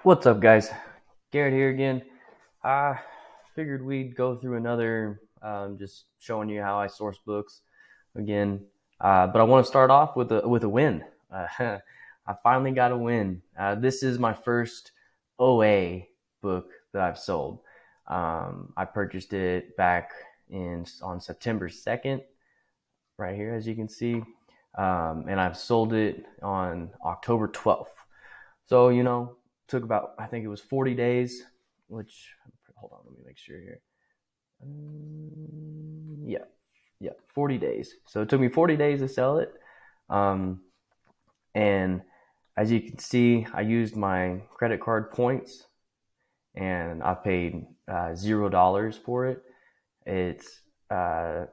What's up, guys? Garrett here again. I figured we'd go through another, just showing you how I source books again. But I want to start off with a win. I finally got a win. This is my first OA book that I've sold. I purchased it back in on September 2nd, right here, as you can see, and I've sold it on October 12th. So, took about, I think it was 40 days, which, hold on, let me make sure here. Yeah, yeah, 40 days. So it took me 40 days to sell it. Um, and as you can see, I used my credit card points and I paid $0 for it. It's and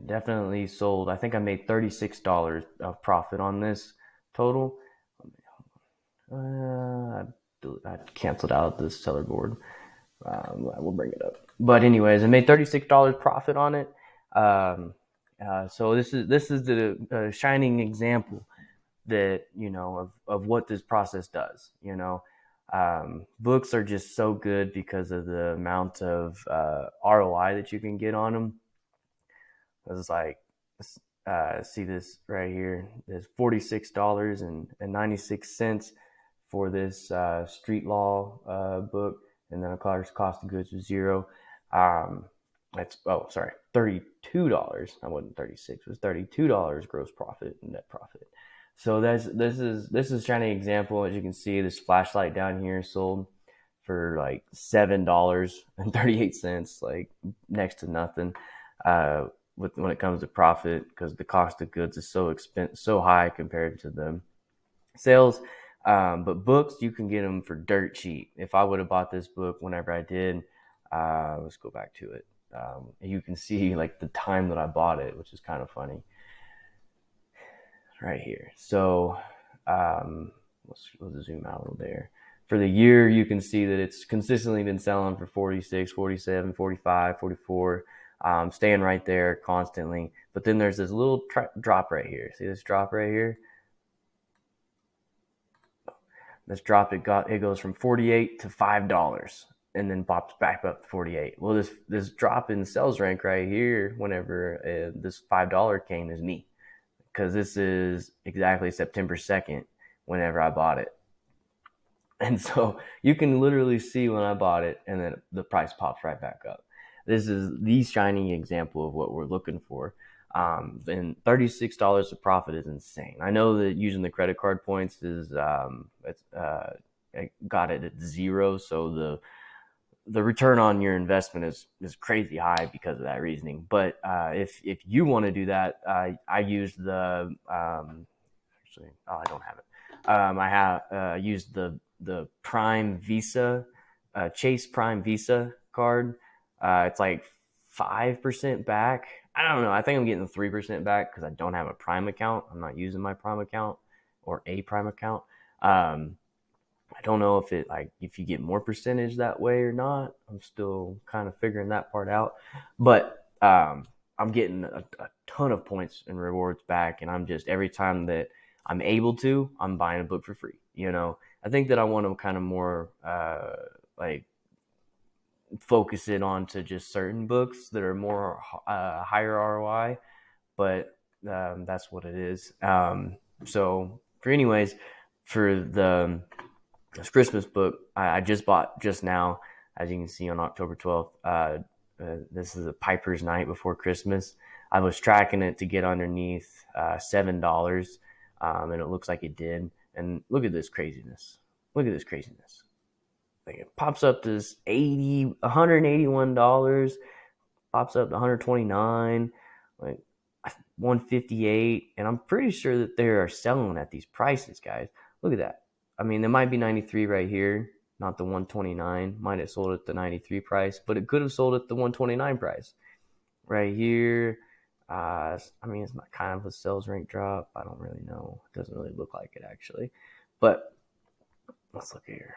definitely sold. I think I made $36 of profit on this total. I canceled out the seller board. We'll bring it up. But anyways, I made $36 profit on it. So this is the shining example that of what this process does. Books are just so good because of the amount of ROI that you can get on them. It's like see this right here. There's $46.96 for this street law book, and then of course cost of goods was zero. That's sorry, $32. I wasn't 36. It was $32 gross profit and net profit. So this is shining example. As you can see, this flashlight down here sold for like $7.38, like next to nothing. When it comes to profit, because the cost of goods is so high compared to the sales. But books, you can get them for dirt cheap. If I would have bought this book whenever I did, let's go back to it. You can see like the time that I bought it, which is kind of funny right here. So let's zoom out a little there. For the year, you can see that it's consistently been selling for 46, 47, 45, 44, staying right there constantly. But then there's this little drop right here. See this drop right here? This drop, it goes from 48 to $5 and then pops back up to 48. Well, this drop in sales rank right here, whenever this $5 came, is me, because this is exactly September 2nd whenever I bought it. And so you can literally see when I bought it, and then the price pops right back up. This is the shining example of what we're looking for. And $36 of profit is insane. I know that using the credit card points is it got it at zero, so the return on your investment is crazy high because of that reasoning. But if you want to do that, I used the actually, I don't have it. I have used the Prime Visa, Chase Prime Visa card. It's like 5% back. I don't know. I think I'm getting 3% back because I don't have a Prime account. I'm not using my Prime account or a Prime account. I don't know if you get more percentage that way or not. I'm still kind of figuring that part out. But I'm getting a ton of points and rewards back, and I'm just, every time that I'm able to, I'm buying a book for free. I think that I want to kind of more like focus it on to just certain books that are more higher ROI, but that's what it is. So for this Christmas book, I just bought just now, as you can see, on October 12th. This is a Piper's Night Before Christmas. I was tracking it to get underneath $7, and it looks like it did. And look at this craziness. Look at this craziness. Like, it pops up to $181, pops up to $129, like $158, and I'm pretty sure that they are selling at these prices, guys. Look at that. I mean, there might be 93 right here, not the 129. Might have sold at the 93 price, but it could have sold at the 129 price. Right here, I mean, it's not kind of a sales rank drop. I don't really know. It doesn't really look like it, actually. But let's look here.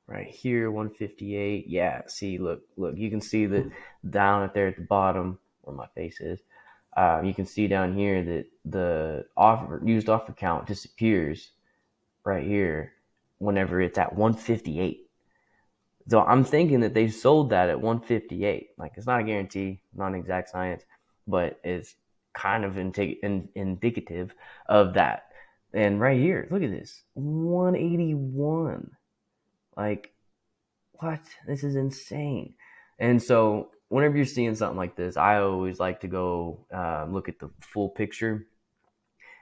Right here, 158. Yeah, see, look, you can see that down at there at the bottom where my face is. You can see down here that the used offer count disappears right here. whenever it's at 158. So I'm thinking that they sold that at 158. Like, it's not a guarantee, not an exact science, but it's kind of indicative of that. And right here, look at this, 181. Like, what? This is insane. And so whenever you're seeing something like this, I always like to go look at the full picture.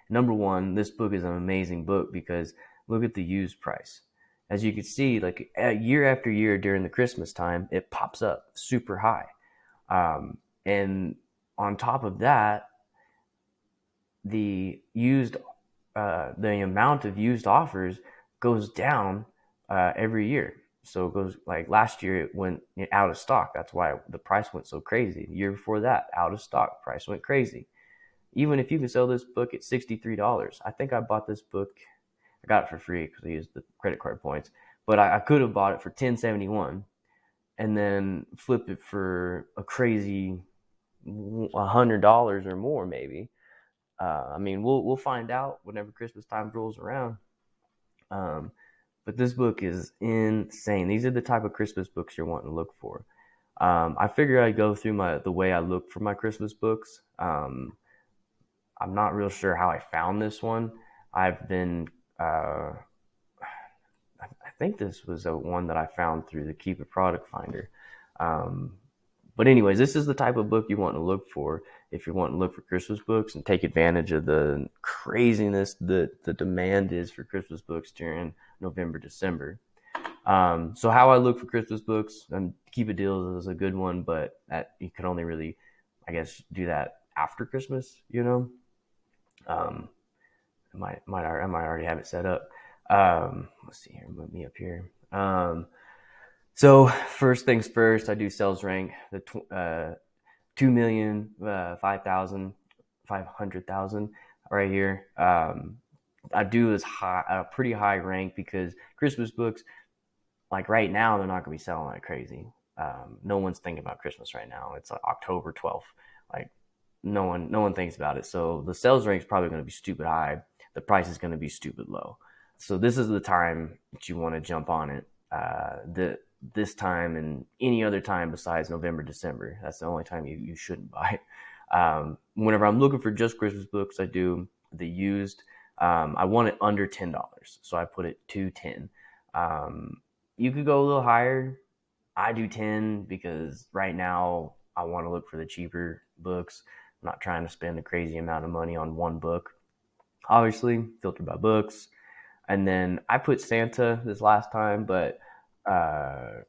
Number one, this book is an amazing book because look at the used price. As you can see, like year after year during the Christmas time, it pops up super high. And on top of that, the the amount of used offers goes down every year. So it goes, like last year it went out of stock. That's why the price went so crazy. The year before that, out of stock, price went crazy. Even if you can sell this book at $63, I think I bought this book. I got it for free because I used the credit card points. But I could have bought it for $10.71 and then flip it for a crazy $100 or more, maybe. I mean, we'll find out whenever Christmas time rolls around. Um, but this book is insane. These are the type of Christmas books you're wanting to look for. I figure I'd go through the way I look for my Christmas books. I'm not real sure how I found this one. I've been, I think this was a one that I found through the Keepa product finder. Um, but anyways, this is the type of book you want to look for if you want to look for Christmas books and take advantage of the craziness that the demand is for Christmas books during November, December. So how I look for Christmas books, and Keepa Deals is a good one, but that you can only really, I guess, do that after Christmas, you know? Um, I might already have it set up. Let's see here, move me up here. So first things first, I do sales rank the 2,000,000, 5,000, 500,000 right here. I do this a pretty high rank because Christmas books, like right now, they're not going to be selling like crazy. No one's thinking about Christmas right now. It's like October 12th. Like no one thinks about it. So the sales rank is probably going to be stupid high. The price is going to be stupid low. So this is the time that you want to jump on it. This time and any other time besides November, December. That's the only time you shouldn't buy it. Whenever I'm looking for just Christmas books, I do the used. I want it under $10, so I put it to 10. You could go a little higher. I do 10 because right now I want to look for the cheaper books. I'm not trying to spend a crazy amount of money on one book. Obviously, filtered by books. And then I put Santa this last time, but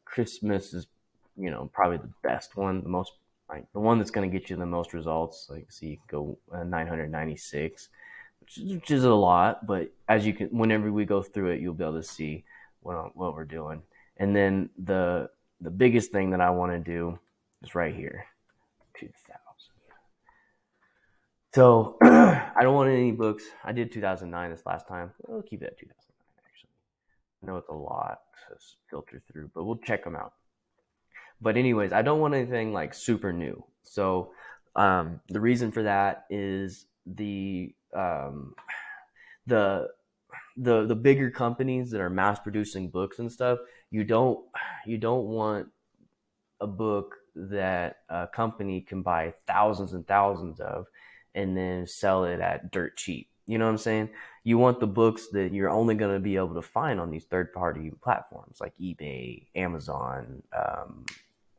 Christmas is, probably the best one, the most, like the one that's going to get you the most results. Like, so you can go 996, which is a lot, but as you can, whenever we go through it, you'll be able to see what we're doing. And then the biggest thing that I want to do is right here, 2000. So I don't want any books. I did 2009 this last time. We'll keep it at 2009 actually. I know it's a lot to filter through, but we'll check them out. But anyways, I don't want anything like super new. So the reason for that is the the bigger companies that are mass producing books and stuff. You don't want a book that a company can buy thousands and thousands of and then sell it at dirt cheap. You know what I'm saying? You want the books that you're only going to be able to find on these third party platforms like eBay, Amazon, I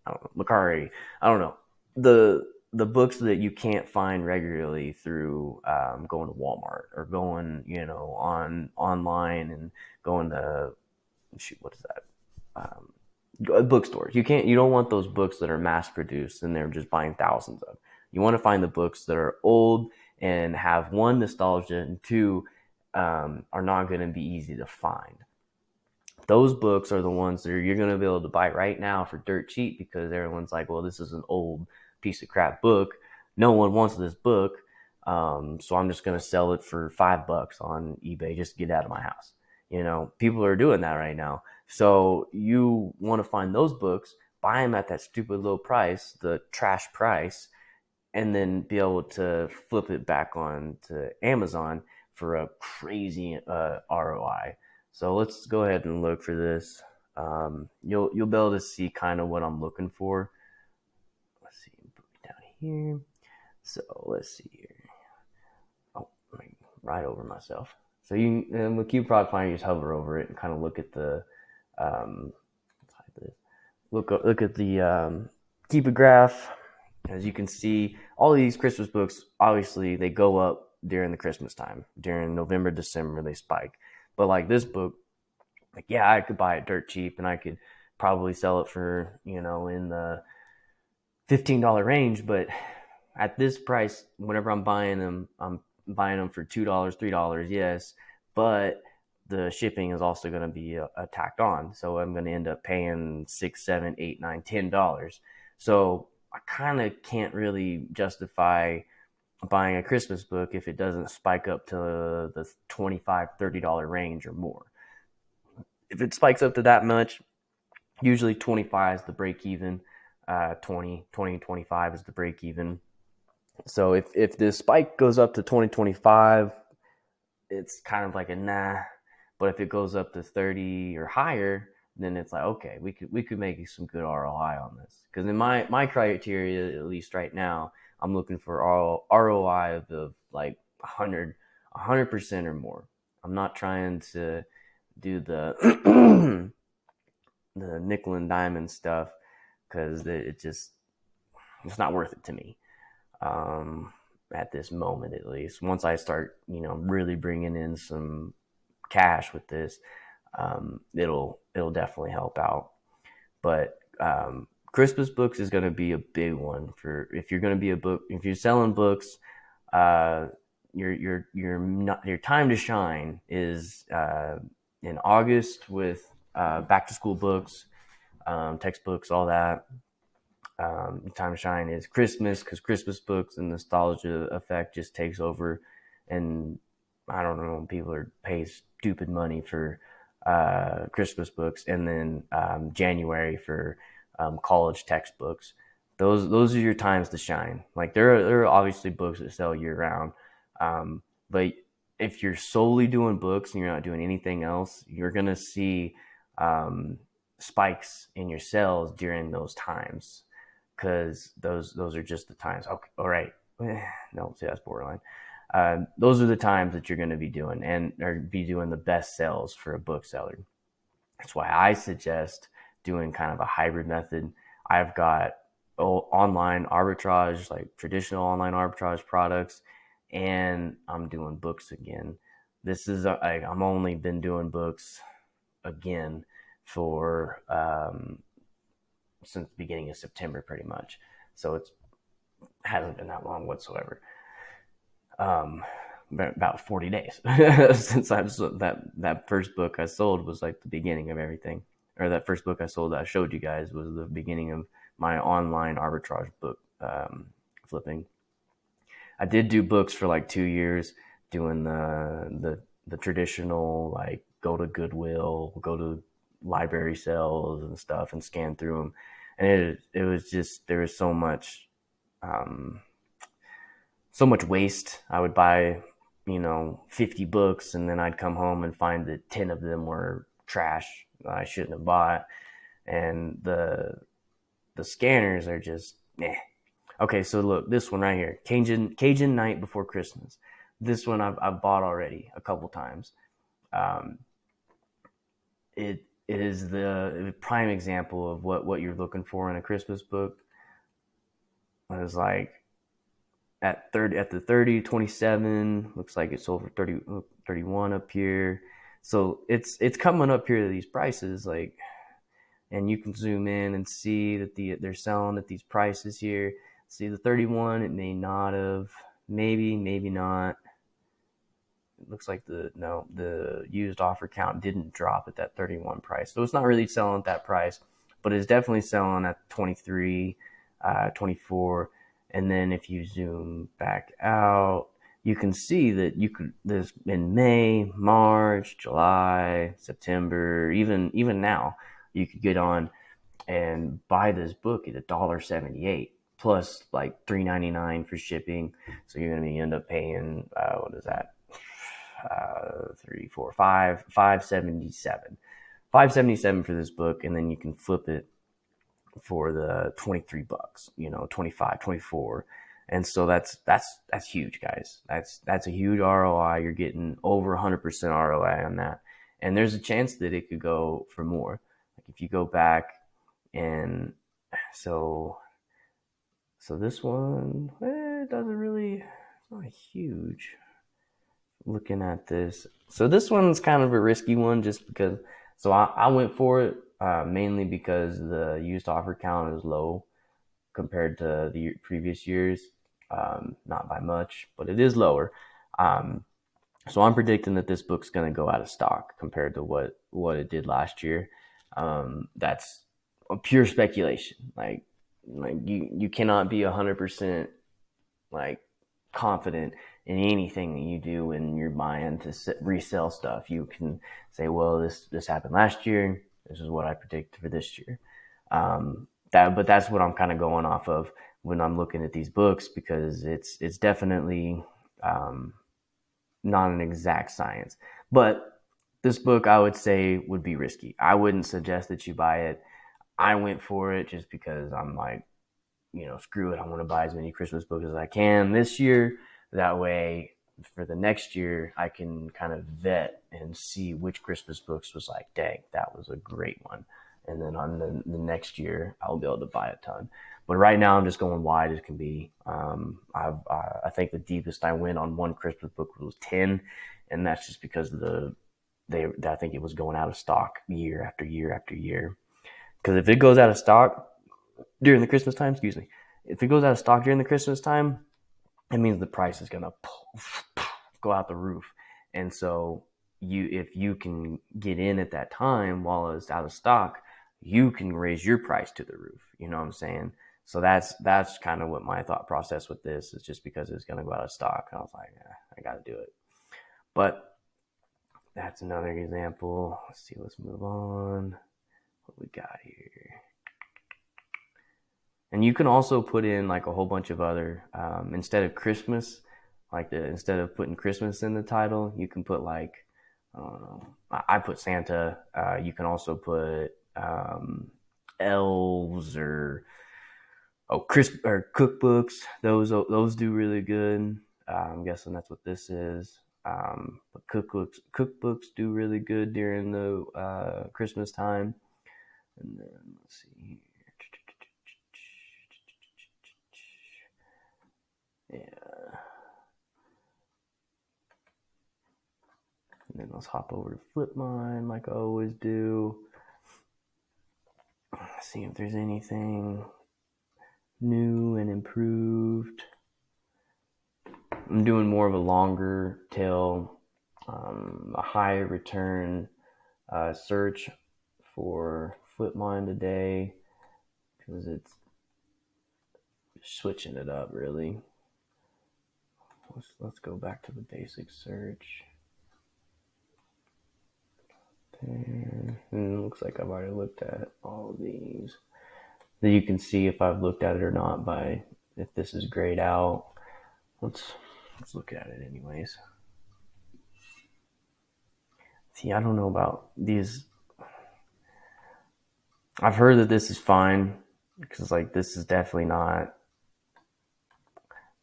don't know, Macari. I don't know. The books that you can't find regularly through going to Walmart or going, on online and going to, shoot, what is that? Bookstores. You don't want those books that are mass produced and they're just buying thousands of. You want to find the books that are old and have one, nostalgia, and two, are not going to be easy to find. Those books are the ones that you're going to be able to buy right now for dirt cheap because everyone's like, well, this is an old piece of crap book. No one wants this book. So I'm just going to sell it for $5 on eBay just to get it out of my house. People are doing that right now. So you want to find those books, buy them at that stupid low price, the trash price, and then be able to flip it back on to Amazon for a crazy ROI. So let's go ahead and look for this. You'll be able to see kind of what I'm looking for. Let's see, put me down here. So let's see here. Oh, right over myself. So you probably find you just hover over it and kind of look at the um, look at the Keepa graph. As you can see, all of these Christmas books, obviously, they go up during the Christmas time. During November, December, they spike. But like this book, like yeah, I could buy it dirt cheap, and I could probably sell it for in the $15 range. But at this price, whenever I'm buying them for $2, $3, yes, but the shipping is also going to be tacked on, so I'm going to end up paying $6, $7, $8, $9, $10. So I kind of can't really justify buying a Christmas book if it doesn't spike up to the $25, $30 range or more. If it spikes up to that much, usually 25 is the break even. 25 is the break even. So if the spike goes up to 2025, it's kind of like a nah. But if it goes up to 30 or higher, then it's like, okay, we could make some good ROI on this. Because in my criteria, at least right now, I'm looking for ROI of like 100% or more. I'm not trying to do the the nickel and diamond stuff because it's not worth it to me. At this moment, at least. Once I start, really bringing in some cash with this, it'll definitely help out. But Christmas books is going to be a big one for if you're going to be if you're selling books. Uh, your time to shine is in August with back to school books, textbooks, all that. Time to shine is Christmas because Christmas books and nostalgia effect just takes over, and I don't know, people are pay stupid money for Christmas books, and then January for college textbooks. Those are your times to shine. Like there are obviously books that sell year round, but if you're solely doing books and you're not doing anything else, you're gonna see spikes in your sales during those times because those are just the times. Okay, all right. No, see that's borderline. Those are the times that you're going to be doing and or be doing the best sales for a bookseller. That's why I suggest doing kind of a hybrid method. I've got online arbitrage, like traditional online arbitrage products, and I'm doing books again. This is I'm only been doing books again for since the beginning of September, pretty much. So it hasn't been that long whatsoever. Um, about 40 days since I've that first book I sold was like the beginning of everything, or that first book I sold that I showed you guys was the beginning of my online arbitrage book flipping. I did do books for like 2 years, doing the traditional like go to Goodwill, go to library sales and stuff, and scan through them, and it was just there was um, so much waste. I would buy 50 books, and then I'd come home and find that 10 of them were trash I shouldn't have bought, and the scanners are just eh. Okay, so look, this one right here, Cajun Night Before Christmas. This one I've bought already a couple times. Um, it is the prime example of what you're looking for in a Christmas book. It was like at the 30 27 looks like it sold for 30 31 up here. So it's coming up here to these prices, like, and you can zoom in and see that they're selling at these prices here. See the 31, it may not have, maybe not. It looks like the used offer count didn't drop at that 31 price, so it's not really selling at that price, but it's definitely selling at 23, 24. And then if you zoom back out, you can see that you could this in May, March, July, September, even now, you could get on and buy this book at $1.78 plus like $3.99 for shipping. So you're gonna end up paying what is that? three, four, five, 577. 577 for this book, and then you can flip it for the $23, 25, 24. And so that's huge, guys. That's a huge ROI. You're getting over 100% ROI on that. And there's a chance that it could go for more. Like if you go back and so this one, it doesn't really, it's not huge. Looking at this, so this one's kind of a risky one just because. So I went for it mainly because the used offer count is low compared to the previous years. Not by much, but it is lower. Um, so I'm predicting that this book's going to go out of stock compared to what it did last year. That's a pure speculation. Like you cannot be 100% like confident in anything that you do when you're buying to resell stuff. You can say, well, this happened last year. This is what I predict for this year. But that's what I'm kind of going off of when I'm looking at these books, because it's definitely not an exact science. But this book, I would say, would be risky. I wouldn't suggest that you buy it. I went for it just because I'm like, screw it. I want to buy as many Christmas books as I can this year. That way, for the next year, I can kind of vet and see which Christmas books was like, dang, that was a great one. And then on the next year, I'll be able to buy a ton. But right now, I'm just going wide as can be. I think the deepest I went on one Christmas book was 10, and that's just because I think it was going out of stock year after year after year. Because if it goes out of stock during the Christmas time, if it goes out of stock during the Christmas time, it means the price is gonna go out the roof. And so if you can get in at that time while it's out of stock, you can raise your price to the roof. You know what I'm saying? So that's kind of what my thought process with this is, just because it's gonna go out of stock. And I was like, I got to do it. But that's another example. Let's move on. What we got here? And you can also put in like a whole bunch of other, instead of Christmas, instead of putting Christmas in the title, you can put like, I don't know, I put Santa. You can also put elves or cookbooks. Those do really good. I'm guessing that's what this is. But cookbooks do really good during the Christmas time. And then let's see. Yeah. And then let's hop over to Flip Mine like I always do. See if there's anything new and improved. I'm doing more of a longer tail, a high return search for Flip Mine today, because it's switching it up really. Let's go back to the basic search. And it looks like I've already looked at all of these. Then you can see if I've looked at it or not by if this is grayed out. Let's look at it anyways. See, I don't know about these. I've heard that this is fine, because like this is definitely not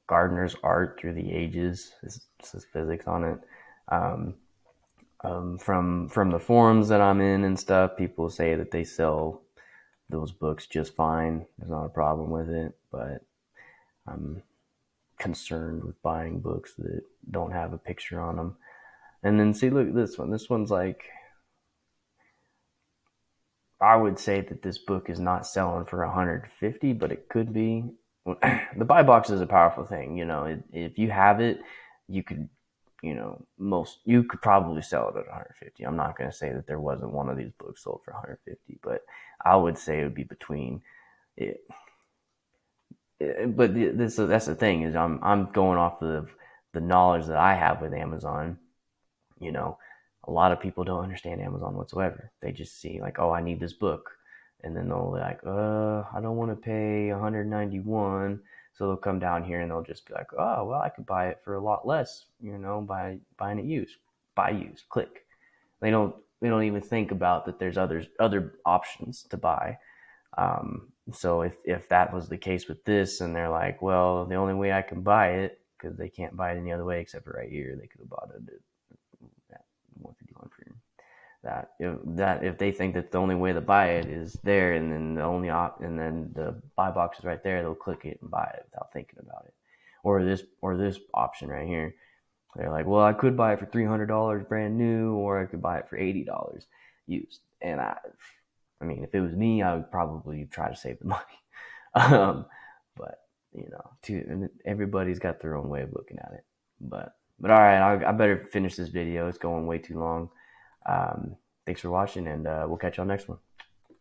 Gardner's art through the ages. This is physics on it. From the forums that I'm in and stuff, people say that they sell those books just fine. There's not a problem with it, but I'm concerned with buying books that don't have a picture on them. And then see, look at this one. This one's like, I would say that this book is not selling for 150, but it could be. The buy box is a powerful thing. If you have it, you could, you could probably sell it at 150. I'm not going to say that there wasn't one of these books sold for 150, but I would say it would be between it. But that's the thing, is I'm going off of the knowledge that I have with Amazon. A lot of people don't understand Amazon whatsoever. They just see like, oh, I need this book, and then they'll be like, I don't want to pay 191. So they'll come down here and they'll just be like, oh, well, I could buy it for a lot less, by buying it used. buy used. Click. They don't even think about that there's other options to buy. So if that was the case with this, and they're like, well, the only way I can buy it, because they can't buy it any other way except for right here, they could have bought it at 151 for if they think that the only way to buy it is there, and then and then the buy box is right there, they'll click it and buy it without thinking about it. Or this option right here, they're like, well, I could buy it for $300 brand new, or I could buy it for $80 used. And I mean, if it was me, I would probably try to save the money. But everybody's got their own way of looking at it. But all right, I better finish this video. It's going way too long. Thanks for watching, and we'll catch y'all next one.